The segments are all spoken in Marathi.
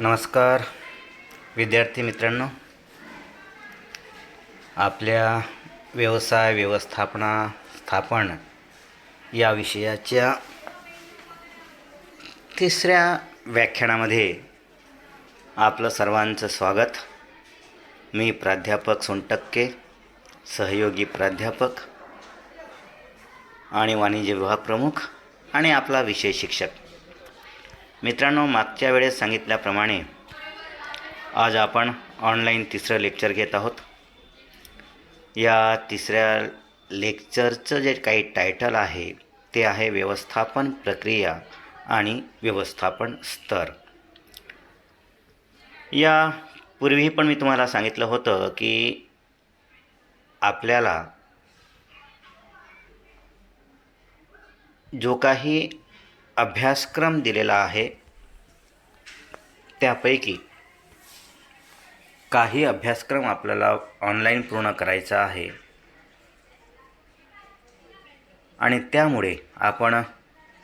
नमस्कार विद्यार्थी मित्रांनो, आपल्या व्यवसाय व्यवस्थापन या विषयाच्या तिसऱ्या व्याख्यानामध्ये आपलं सर्वांचं स्वागत. मी प्राध्यापक सोनटक्के, सहयोगी प्राध्यापक आणि वाणिज्य विभाग प्रमुख आणि आपला विषय शिक्षक. मित्रांनो, मागच्या वेळेस सांगितल्याप्रमाणे आज आपण ऑनलाईन तिसरं लेक्चर घेत आहोत. या तिसऱ्या लेक्चरचं जे काही टायटल आहे ते आहे व्यवस्थापन प्रक्रिया आणि व्यवस्थापन स्तर. यापूर्वी पण मी तुम्हाला सांगितलं होतं की आपल्याला जो काही अभ्यासक्रम दिलेला आहे त्यापैकी काही अभ्यासक्रम आपल्याला ऑनलाईन पूर्ण करायचा आहे आणि त्यामुळे आपण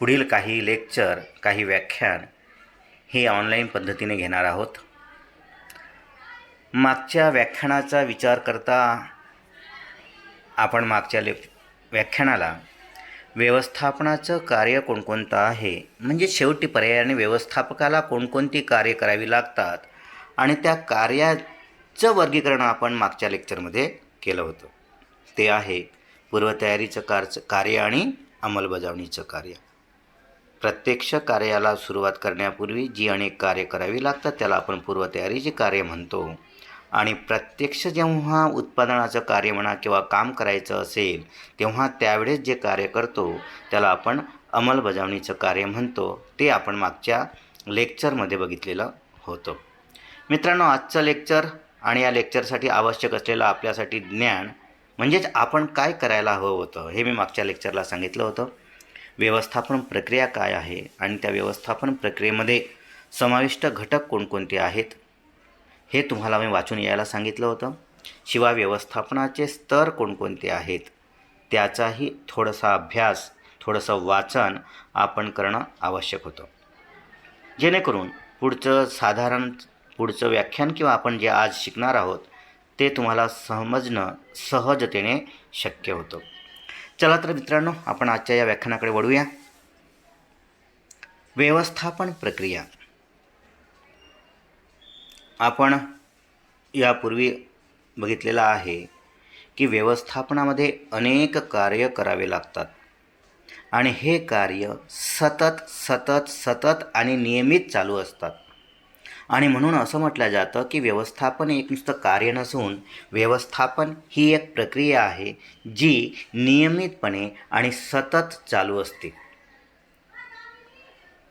पुढील काही लेक्चर, काही व्याख्यान हे ऑनलाईन पद्धतीने घेणार आहोत. मागच्या व्याख्यानाचा विचार करता आपण मागच्या व्याख्यानाला व्यवस्थापनाचं कार्य कोणकोणतं आहे, म्हणजे शेवटी पर्यायाने व्यवस्थापकाला कोणकोणती कार्य करावी लागतात आणि त्या कार्याचं वर्गीकरण आपण मागच्या लेक्चरमध्ये केलं होतं. ते आहे पूर्वतयारीचं कार्य आणि अंमलबजावणीचं कार्य. प्रत्यक्ष कार्याला सुरुवात करण्यापूर्वी जी अनेक कार्य करावी लागतात त्याला आपण पूर्वतयारीचे कार्य म्हणतो आणि प्रत्यक्ष जेव्हा उत्पादनाचं कार्य म्हणा किंवा काम करायचं असेल तेव्हा त्यावेळेस जे कार्य करतो त्याला आपण अंमलबजावणीचं कार्य म्हणतो. ते आपण मागच्या लेक्चरमध्ये बघितलेलं होतं. मित्रांनो, आजचं लेक्चर आणि या लेक्चरसाठी आवश्यक असलेलं आपल्यासाठी ज्ञान म्हणजेच आपण काय करायला हवं होतं हे मी मागच्या लेक्चरला सांगितलं होतं. व्यवस्थापन प्रक्रिया काय आहे आणि त्या व्यवस्थापन प्रक्रियेमध्ये समाविष्ट घटक कोणकोणते आहेत हे तुम्हाला मी वाचून यायला सांगितलं होतं. शिवाय व्यवस्थापनाचे स्तर कोणकोणते आहेत त्याचाही थोडासा अभ्यास, थोडंसं वाचन आपण करणं आवश्यक होतं, जेणेकरून पुढचं व्याख्यान किंवा आपण जे आज शिकणार आहोत ते तुम्हाला समजणं सहजतेने शक्य होतं. चला तर मित्रांनो, आपण आजच्या या व्याख्यानाकडे वळूया. व्यवस्थापन प्रक्रिया. आपण यापूर्वी बघितलेलं आहे की व्यवस्थापनामध्ये अनेक कार्य करावे लागतात आणि हे कार्य सतत आणि नियमित चालू असतात आणि म्हणून असं म्हटलं जातं की व्यवस्थापन एक नुसतं कार्य नसून व्यवस्थापन ही एक प्रक्रिया आहे जी नियमितपणे आणि सतत चालू असते.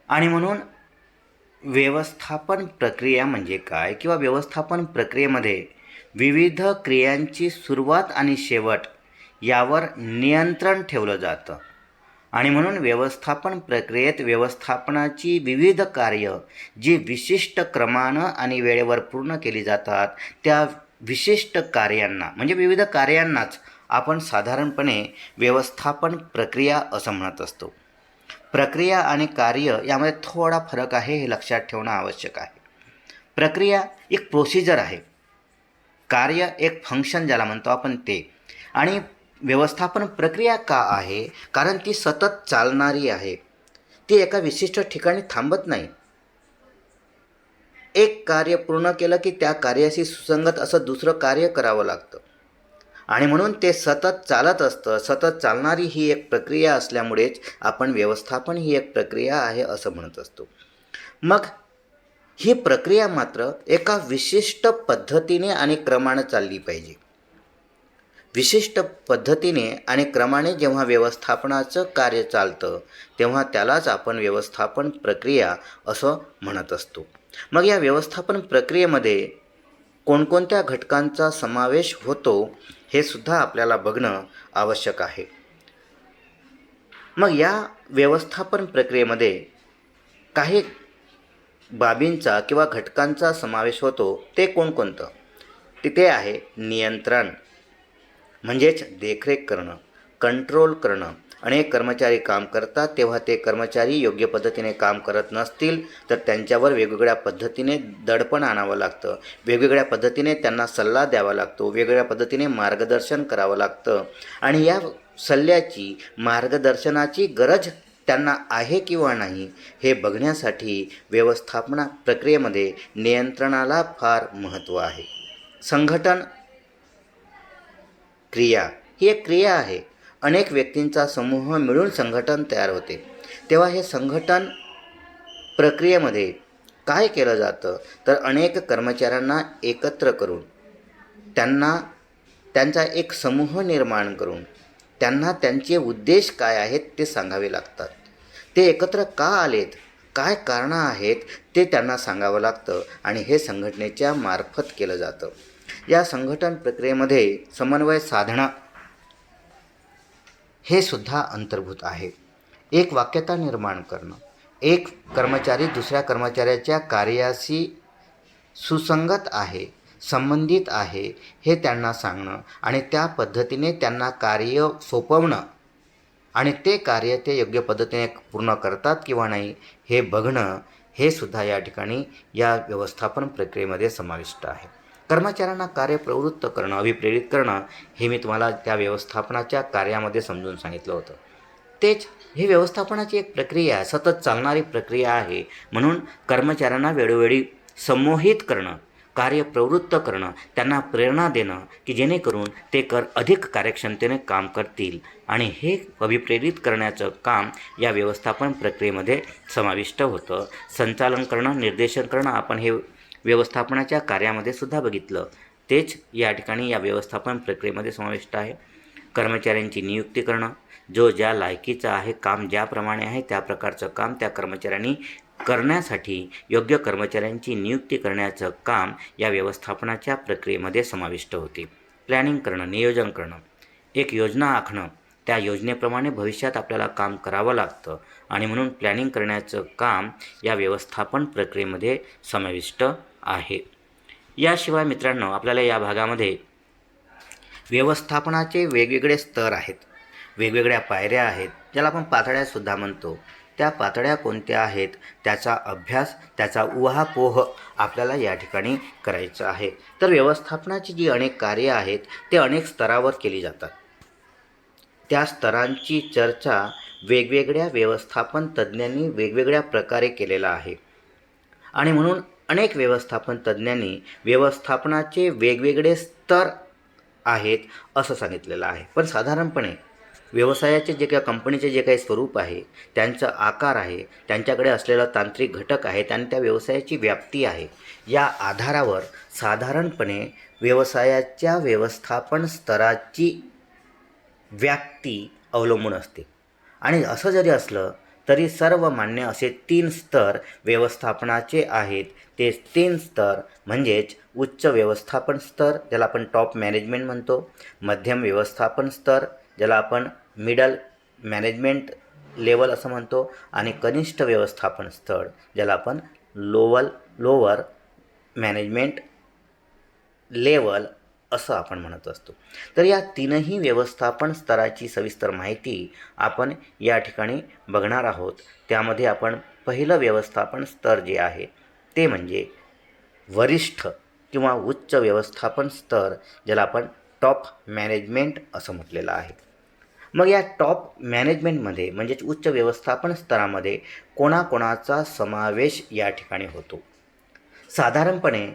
आणि म्हणून व्यवस्थापन प्रक्रिया म्हणजे काय किंवा व्यवस्थापन प्रक्रियेमध्ये विविध क्रियांची सुरुवात आणि शेवट यावर नियंत्रण ठेवलं जातं आणि म्हणून व्यवस्थापन प्रक्रियेत व्यवस्थापनाची विविध कार्य जी विशिष्ट क्रमानं आणि वेळेवर पूर्ण केली जातात त्या विशिष्ट कार्यांना म्हणजे विविध कार्यांनाच आपण साधारणपणे व्यवस्थापन प्रक्रिया असं म्हणत असतो. प्रक्रिया आणि कार्य यामध्ये थोडा फरक आहे हे लक्षात ठेवणं आवश्यक आहे. प्रक्रिया एक प्रोसिजर आहे, कार्य एक फंक्शन ज्याला म्हणतो आपण ते. आणि व्यवस्थापन प्रक्रिया का आहे, कारण ती सतत चालणारी आहे. ती एका विशिष्ट ठिकाणी थांबत नाही. एक कार्य पूर्ण केलं की त्या कार्याशी सुसंगत असं दुसरं कार्य करावं लागतं आणि म्हणून ते सतत चालत असतं. सतत चालणारी ही एक प्रक्रिया असल्यामुळेच आपण व्यवस्थापन ही एक प्रक्रिया आहे असं म्हणत असतो. मग ही प्रक्रिया मात्र एका विशिष्ट पद्धतीने आणि क्रमाने चालली पाहिजे. विशिष्ट पद्धतीने आणि क्रमाने जेव्हा व्यवस्थापनाचं कार्य चालतं तेव्हा त्यालाच आपण व्यवस्थापन प्रक्रिया असं म्हणत असतो. मग या व्यवस्थापन प्रक्रियेमध्ये कोणकोणत्या घटकांचा समावेश होतो हे सुद्धा आपल्याला बघणं आवश्यक आहे. मग या व्यवस्थापन प्रक्रियेमध्ये काही बाबींचा किंवा घटकांचा समावेश होतो. ते कोणकोणतं? तिथे आहे नियंत्रण म्हणजेच देखरेख करणं, कंट्रोल करणं अनेक कर्मचारी काम करतात तेव्हा ते कर्मचारी योग्य पद्धतीने काम करत नसतील तर त्यांच्यावर वेगवेगळ्या पद्धतीने दडपण आणावं लागतं, वेगवेगळ्या पद्धतीने त्यांना सल्ला द्यावा लागतो, वेगवेगळ्या पद्धतीने मार्गदर्शन करावं लागतं. आणि या सल्ल्याची मार्गदर्शनाची गरज त्यांना आहे किंवा नाही हे बघण्यासाठी व्यवस्थापना प्रक्रियेमध्ये नियंत्रणाला फार महत्त्व आहे. संघटन क्रिया ही एक क्रिया आहे. अनेक व्यक्तींचा समूह मिळून संघटन तयार होते. तेव्हा हे संघटन प्रक्रियेमध्ये काय केलं जातं तर अनेक कर्मचाऱ्यांना एकत्र करून त्यांचा एक समूह निर्माण करून त्यांना त्यांचे उद्देश काय आहेत ते सांगावे लागतात. ते एकत्र का आलेत, काय कारणं आहेत ते त्यांना सांगावं लागतं आणि हे संघटनेच्या मार्फत केलं जातं. या संघटन प्रक्रियेमध्ये समन्वय साधणं हे सुद्धा अंतर्भूत आहे. एक वाक्यता निर्माण करणं, एक कर्मचारी दुसऱ्या कर्मचाऱ्याच्या कार्याशी सुसंगत आहे, संबंधित आहे हे त्यांना सांगणं आणि त्या पद्धतीने त्यांना कार्य सोपवणं आणि ते कार्य ते योग्य पद्धतीने पूर्ण करतात किंवा नाही हे बघणं हे सुद्धा या ठिकाणी या व्यवस्थापन प्रक्रियेमध्ये समाविष्ट आहे. कर्मचाऱ्यांना कार्य प्रवृत्त करणं, अभिप्रेरित करणं हे मी तुम्हाला त्या व्यवस्थापनाच्या कार्यामध्ये समजून सांगितलं होतं. तेच ही व्यवस्थापनाची एक प्रक्रिया आहे, सतत चालणारी प्रक्रिया आहे. म्हणून कर्मचाऱ्यांना वेळोवेळी संमोहित करणं, कार्य प्रवृत्त करणं, त्यांना प्रेरणा देणं की जेणेकरून ते अधिक कार्यक्षमतेने काम करतील आणि हे अभिप्रेरित करण्याचं काम या व्यवस्थापन प्रक्रियेमध्ये समाविष्ट होतं. संचालन करणं, निर्देशन करणं आपण हे व्यवस्थापनाच्या कार्यामध्ये सुद्धा बघितलं. तेच या ठिकाणी या व्यवस्थापन प्रक्रियेमध्ये समाविष्ट आहे. कर्मचाऱ्यांची नियुक्ती करणं, जो ज्या लायकीचा आहे, काम ज्याप्रमाणे आहे त्या प्रकारचं काम त्या कर्मचाऱ्यांनी करण्यासाठी योग्य कर्मचाऱ्यांची नियुक्ती करण्याचं काम या व्यवस्थापनाच्या प्रक्रियेमध्ये समाविष्ट होते. प्लॅनिंग करणं, नियोजन करणं, एक योजना आखणं, त्या योजनेप्रमाणे भविष्यात आपल्याला काम करावं लागतं आणि म्हणून प्लॅनिंग करण्याचं काम या व्यवस्थापन प्रक्रियेमध्ये समाविष्ट आहे. याशिवाय मित्रांनो, आपल्याला या भागामध्ये व्यवस्थापनाचे वेगवेगळे स्तर आहेत, वेगवेगळ्या पायऱ्या आहेत, ज्याला आपण पातळ्यासुद्धा म्हणतो. त्या पातळ्या कोणत्या आहेत त्याचा अभ्यास, त्याचा उहापोह आपल्याला या ठिकाणी करायचं आहे. तर व्यवस्थापनाची जी अनेक कार्य आहेत ते अनेक स्तरावर केली जातात. त्या स्तरांची चर्चा वेगवेगळ्या व्यवस्थापन तज्ज्ञांनी वेगवेगळ्या प्रकारे केलेला आहे आणि म्हणून अनेक व्यवस्थापन तज्ज्ञांनी व्यवस्थापनाचे वेगवेगळे स्तर आहेत असं सांगितलेलं आहे. पण साधारणपणे व्यवसायाचे जे काही कंपनीचे जे काही स्वरूप आहे, त्यांचा आकार आहे, त्यांच्याकडे असलेला तांत्रिक घटक आहेत आणि त्या व्यवसायाची व्याप्ती आहे, या आधारावर साधारणपणे व्यवसायाच्या व्यवस्थापन स्तराची व्याप्ती अवलंबून असते. आणि असं जरी असलं तरी सर्वमान्य असे 3 स्तर व्यवस्थापनाचे आहेत. ते 3 स्तर म्हणजेच उच्च व्यवस्थापन स्तर ज्याला आपण टॉप मॅनेजमेंट म्हणतो, मध्यम व्यवस्थापन स्तर ज्याला आपण मिडल मॅनेजमेंट लेवल असं म्हणतो आणि कनिष्ठ व्यवस्थापन स्तर ज्याला आपण लोअर मॅनेजमेंट लेवल असं आपण म्हणत असतो. तर या 3ही व्यवस्थापन स्तराची सविस्तर माहिती आपण या ठिकाणी बघणार आहोत. त्यामध्ये आपण पहिलं व्यवस्थापन स्तर जे आहे ते म्हणजे वरिष्ठ किंवा उच्च व्यवस्थापन स्तर ज्याला आपण टॉप मॅनेजमेंट असं म्हटलेलं आहे. मग या टॉप मॅनेजमेंटमध्ये म्हणजेच उच्च व्यवस्थापन स्तरामध्ये कोणाकोणाचा समावेश या ठिकाणी होतो. साधारणपणे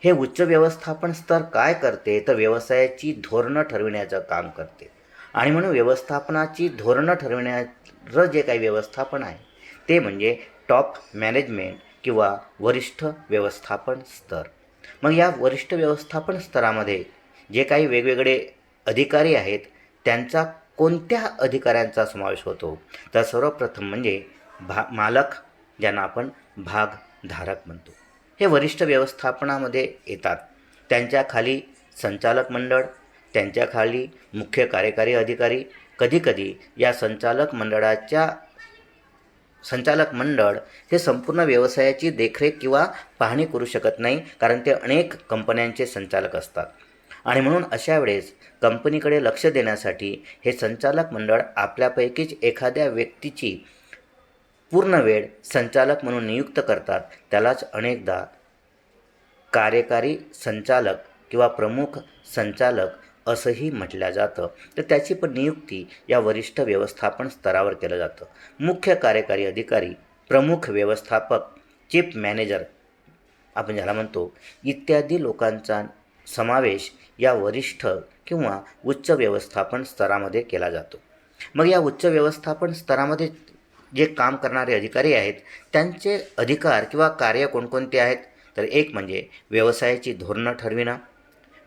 हे उच्च व्यवस्थापन स्तर काय करते तर व्यवसायाची धोरणं ठरविण्याचं काम करते आणि म्हणून व्यवस्थापनाची धोरणं ठरविणारं जे काही व्यवस्थापन आहे ते म्हणजे टॉप मॅनेजमेंट किंवा वरिष्ठ व्यवस्थापन स्तर. मग या वरिष्ठ व्यवस्थापन स्तरामध्ये जे काही वेगवेगळे अधिकारी आहेत त्यांचा कोणत्या अधिकाऱ्यांचा समावेश होतो तर सर्वप्रथम म्हणजे मालक ज्यांना आपण भागधारक म्हणतो, हे वरिष्ठ व्यवस्थापनामध्ये येतात. त्यांच्या खाली संचालक मंडळ, त्यांच्या खाली मुख्य कार्यकारी अधिकारी. कधीकधी या संचालक मंडळ हे संपूर्ण व्यवसायाची देखरेख किंवा पाहणी करू शकत नाही, कारण ते अनेक कंपन्यांचे संचालक असतात आणि म्हणून अशा वेळेस कंपनीकडे लक्ष देण्यासाठी हे संचालक मंडळ आपल्यापैकीच एखाद्या व्यक्तीची पूर्ण वेळ संचालक म्हणून नियुक्त करतात. त्यालाच अनेकदा कार्यकारी संचालक किंवा प्रमुख संचालक असंही म्हटलं जातं. तर त्याची पण नियुक्ती या वरिष्ठ व्यवस्थापन स्तरावर केलं जातं. मुख्य कार्यकारी अधिकारी, प्रमुख व्यवस्थापक, चीफ मॅनेजर आपण ज्याला म्हणतो, इत्यादी लोकांचा समावेश या वरिष्ठ किंवा उच्च व्यवस्थापन स्तरामध्ये केला जातो. मग या उच्च व्यवस्थापन स्तरामध्ये जे काम करणारे अधिकारी आहेत त्यांचे अधिकार किंवा कार्य कोणकोणते आहेत, तर एक म्हणजे व्यवसायाची धोरणं ठरविणं,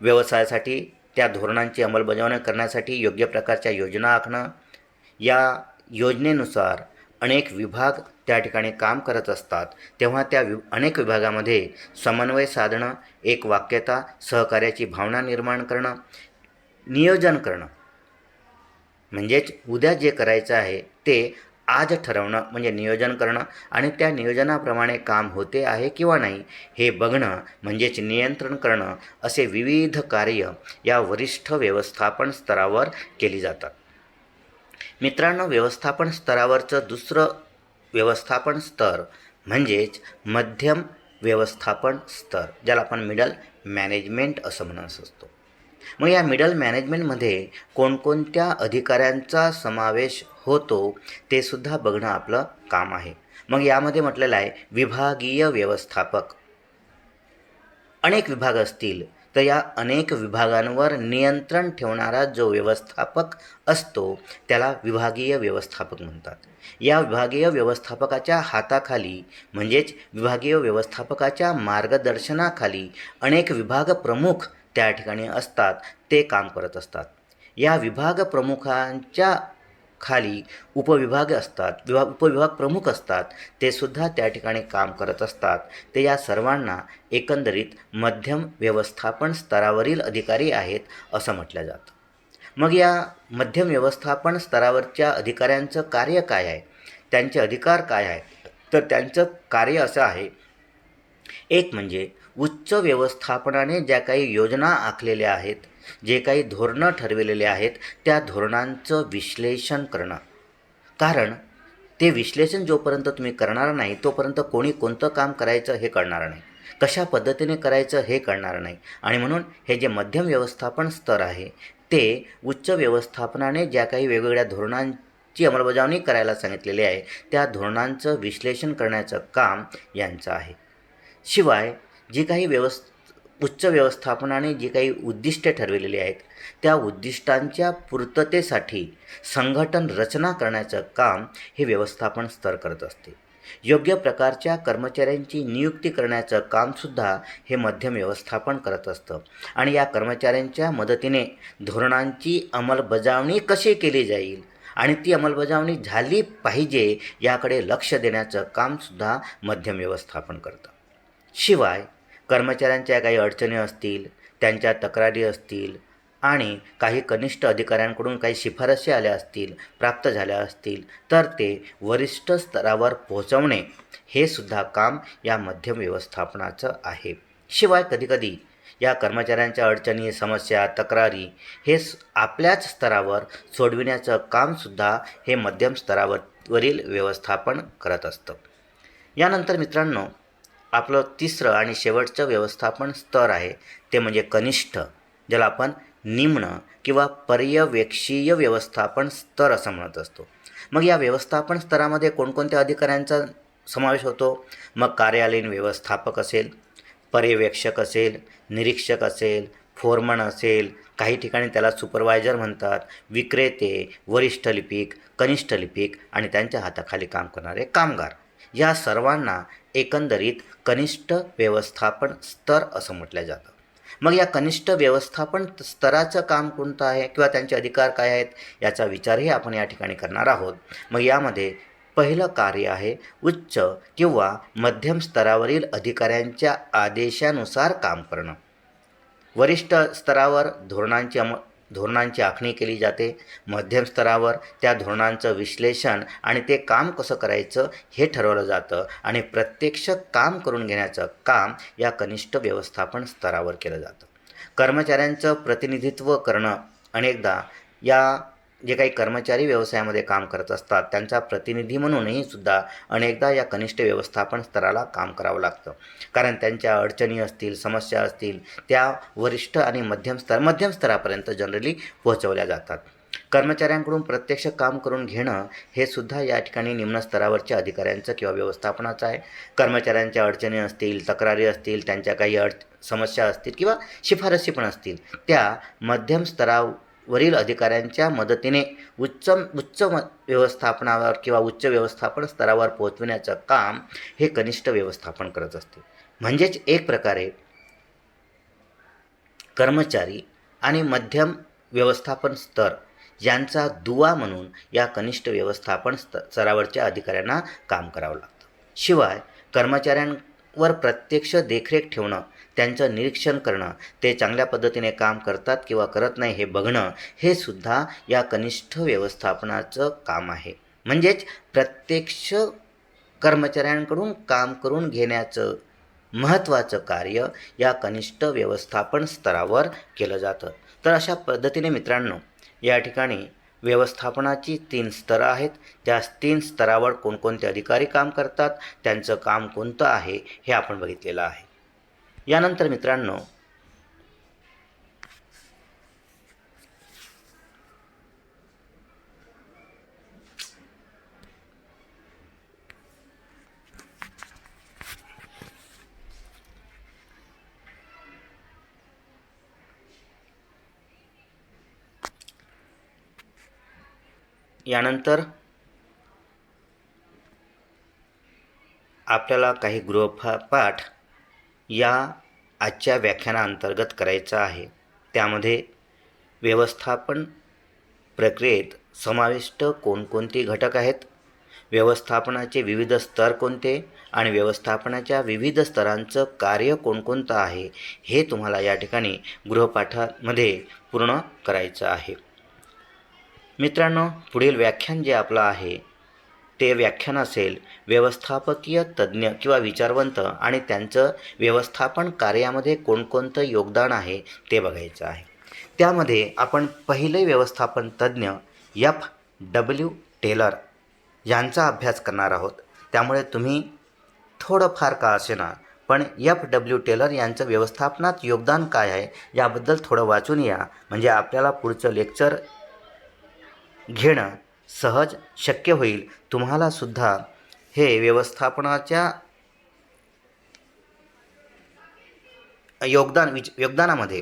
व्यवसायासाठी त्या धोरणांची अंमलबजावणी करण्यासाठी योग्य प्रकारच्या योजना आखणं, या योजनेनुसार अनेक विभाग त्या ठिकाणी काम करत असतात, तेव्हा त्या अनेक विभागामध्ये समन्वय साधणं, एक वाक्यता, सहकार्याची भावना निर्माण करणं, नियोजन करणं, म्हणजेच उद्या जे करायचं आहे ते आज ठरवणं म्हणजे नियोजन करणं आणि त्या नियोजनाप्रमाणे काम होते आहे किंवा नाही हे बघणं म्हणजेच नियंत्रण करणं, असे विविध कार्य या वरिष्ठ व्यवस्थापन स्तरावर केली जातात. मित्रांनो, व्यवस्थापन स्तरावरचं दुसरं व्यवस्थापन स्तर म्हणजेच मध्यम व्यवस्थापन स्तर, ज्याला आपण मिडल मॅनेजमेंट असं म्हणत असतो. मग या मिडल मॅनेजमेंटमध्ये कोणकोणत्या अधिकाऱ्यांचा समावेश होतो ते सुद्धा बघणं आपलं काम आहे. मग यामध्ये म्हटलेलं आहे विभागीय व्यवस्थापक. अनेक विभाग असतील तर या अनेक विभागांवर नियंत्रण ठेवणारा जो व्यवस्थापक असतो त्याला विभागीय व्यवस्थापक म्हणतात. या विभागीय व्यवस्थापकाच्या हाताखाली म्हणजेच विभागीय व्यवस्थापकाच्या मार्गदर्शनाखाली अनेक विभाग प्रमुख त्या ठिकाणी असतात, ते काम करत असतात. या विभाग प्रमुखांच्या खाली उपविभाग असतात, उपविभाग प्रमुख असतात, ते सुद्धा त्या ठिकाणी काम करत असतात. ते या सर्वांना एकंदरीत मध्यम व्यवस्थापन स्तरावरील अधिकारी आहेत असं म्हटलं जातं. मग या मध्यम व्यवस्थापन स्तरावरच्या अधिकाऱ्यांचं कार्य काय आहे, त्यांचे अधिकार काय आहेत, तर त्यांचं कार्य असं आहे, एक म्हणजे उच्च व्यवस्थापनाने ज्या काही योजना आखलेल्या आहेत, जे काही धोरणं ठरविलेले आहेत, त्या धोरणांचं विश्लेषण करणं. कारण ते विश्लेषण जोपर्यंत तुम्ही करणार नाही तोपर्यंत कोणी कोणतं काम करायचं हे कळणार नाही, कशा पद्धतीने करायचं हे कळणार नाही. आणि म्हणून हे जे मध्यम व्यवस्थापन स्तर आहे ते उच्च व्यवस्थापनाने ज्या काही वेगवेगळ्या धोरणांची अंमलबजावणी करायला सांगितलेले आहे त्या धोरणांचं विश्लेषण करण्याचं काम यांचं आहे. शिवाय जी काही उच्च व्यवस्थापनाने जी काही उद्दिष्टे ठरविलेली आहेत त्या उद्दिष्टांच्या पूर्ततेसाठी संघटन रचना करण्याचं काम हे व्यवस्थापन स्तर करत असते. योग्य प्रकारच्या कर्मचाऱ्यांची नियुक्ती करण्याचं कामसुद्धा हे मध्यम व्यवस्थापन करत असतं. आणि या कर्मचाऱ्यांच्या मदतीने धोरणांची अंमलबजावणी कशी केली जाईल आणि ती अंमलबजावणी झाली पाहिजे याकडे लक्ष देण्याचं कामसुद्धा मध्यम व्यवस्थापन करतं. शिवाय कर्मचाऱ्यांच्या काही अडचणी असतील, त्यांच्या तक्रारी असतील आणि काही कनिष्ठ अधिकाऱ्यांकडून काही शिफारसी आल्या असतील, प्राप्त झाल्या असतील, तर ते वरिष्ठ स्तरावर पोहोचवणे हे सुद्धा काम या मध्यम व्यवस्थापनाचं आहे. शिवाय कधीकधी या कर्मचाऱ्यांच्या अडचणी, समस्या, तक्रारी हे आपल्याच स्तरावर सोडविण्याचं कामसुद्धा हे मध्यम स्तरावरील व्यवस्थापन करत असतं. यानंतर मित्रांनो, आपलं तिसरं आणि शेवटचं व्यवस्थापन स्तर आहे ते म्हणजे कनिष्ठ, ज्याला आपण निम्न किंवा पर्यवेक्षीय व्यवस्थापन स्तर असं म्हणत असतो. मग या व्यवस्थापन स्तरामध्ये कोणकोणत्या अधिकाऱ्यांचा समावेश होतो? मग कार्यालयीन व्यवस्थापक असेल, पर्यवेक्षक असेल, निरीक्षक असेल, फोरमन असेल, काही ठिकाणी त्याला सुपरवायझर म्हणतात, विक्रेते, वरिष्ठ लिपिक, कनिष्ठ लिपिक आणि त्यांच्या हाताखाली काम करणारे कामगार, या सर्वांना एकंदरीत कनिष्ठ व्यवस्थापन स्तर असं म्हटलं जातं. मग या कनिष्ठ व्यवस्थापन स्तराचं काम कोणतं आहे किंवा त्यांचे अधिकार काय आहेत याचा विचारही आपण या ठिकाणी करणार आहोत. मग यामध्ये पहिलं कार्य आहे उच्च किंवा मध्यम स्तरावरील अधिकाऱ्यांच्या आदेशानुसार काम करणं. वरिष्ठ स्तरावर धोरणांची आखणी केली जाते. मध्यम स्तरावर त्या धोरणांचं विश्लेषण आणि ते काम कसं करायचं हे ठरवलं जातं आणि प्रत्यक्ष काम करून घेण्याचं काम या कनिष्ठ व्यवस्थापन स्तरावर केलं जातं. कर्मचाऱ्यांचं प्रतिनिधित्व करणं अनेकदा या जे काही कर्मचारी व्यवसायामध्ये काम करत असतात त्यांचा प्रतिनिधी म्हणूनही सुद्धा अनेकदा या कनिष्ठ व्यवस्थापन स्तराला काम करावं लागतं. कारण त्यांच्या अडचणी असतील, समस्या असतील, त्या वरिष्ठ आणि मध्यम स्तरापर्यंत जनरली पोहोचवल्या जातात. कर्मचाऱ्यांकडून प्रत्यक्ष काम करून घेणं हे सुद्धा या ठिकाणी निम्न स्तरावरच्या अधिकाऱ्यांचं किंवा व्यवस्थापनाचं आहे. कर्मचाऱ्यांच्या अडचणी असतील, तक्रारी असतील, त्यांच्या काही समस्या असतील किंवा शिफारसी पण असतील, त्या मध्यम स्तरावरील अधिकाऱ्यांच्या मदतीने उच्च व्यवस्थापनावर किंवा उच्च व्यवस्थापन स्तरावर पोहोचविण्याचं काम हे कनिष्ठ व्यवस्थापन करत असते. म्हणजेच एक प्रकारे कर्मचारी आणि मध्यम व्यवस्थापन स्तर यांचा दुवा म्हणून या कनिष्ठ व्यवस्थापन स्तरावरच्या अधिकाऱ्यांना काम करावं लागतं. शिवाय कर्मचाऱ्यांवर प्रत्यक्ष देखरेख ठेवणं, त्यांचं निरीक्षण करणं, ते चांगल्या पद्धतीने काम करतात किंवा करत नाही हे बघणं, हे सुद्धा या कनिष्ठ व्यवस्थापनाचं काम आहे. म्हणजेच प्रत्यक्ष कर्मचाऱ्यांकडून काम करून घेण्याचं महत्त्वाचं कार्य या कनिष्ठ व्यवस्थापन स्तरावर केलं जातं. तर अशा पद्धतीने मित्रांनो, या ठिकाणी व्यवस्थापनाची 3 स्तरं आहेत. त्या 3 स्तरावर कोणकोणते अधिकारी काम करतात, त्यांचं काम कोणतं आहे हे आपण बघितलेलं आहे. यानंतर मित्रांनो, आपल्याला काही गृहपाठ या आजच्या व्याख्यानाअंतर्गत करायचं आहे. त्यामध्ये व्यवस्थापन प्रक्रियेत समाविष्ट कोणकोणती घटक आहेत, व्यवस्थापनाचे विविध स्तर कोणते आणि व्यवस्थापनाच्या विविध स्तरांचं कार्य कोणकोणतं आहे, हे तुम्हाला या ठिकाणी गृहपाठामध्ये पूर्ण करायचं आहे. मित्रांनो, पुढील व्याख्यान जे आपलं आहे ते व्याख्यान असेल व्यवस्थापकीय तज्ज्ञ किंवा विचारवंत आणि त्यांचं व्यवस्थापन कार्यामध्ये कोणकोणतं योगदान आहे ते बघायचं आहे. त्यामध्ये आपण पहिले व्यवस्थापन तज्ज्ञ F.W. टेलर यांचा अभ्यास करणार आहोत. त्यामुळे तुम्ही थोडंफार का असेना पण F.W. टेलर यांचं व्यवस्थापनात योगदान काय आहे याबद्दल थोडं वाचून या, म्हणजे आपल्याला पुढचं लेक्चर घेणं सहज शक्य होईल. तुम्हाला सुद्धा हे व्यवस्थापनाच्या योगदानामध्ये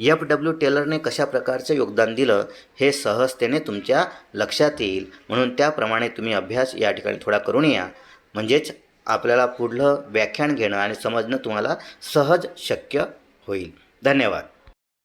F.W. टेलरने कशा प्रकारचं योगदान दिलं हे सहजतेने तुमच्या लक्षात येईल. म्हणून त्याप्रमाणे तुम्ही अभ्यास या ठिकाणी थोडा करून या, म्हणजेच आपल्याला पुढलं व्याख्यान घेणं आणि समजणं तुम्हाला सहज शक्य होईल. धन्यवाद.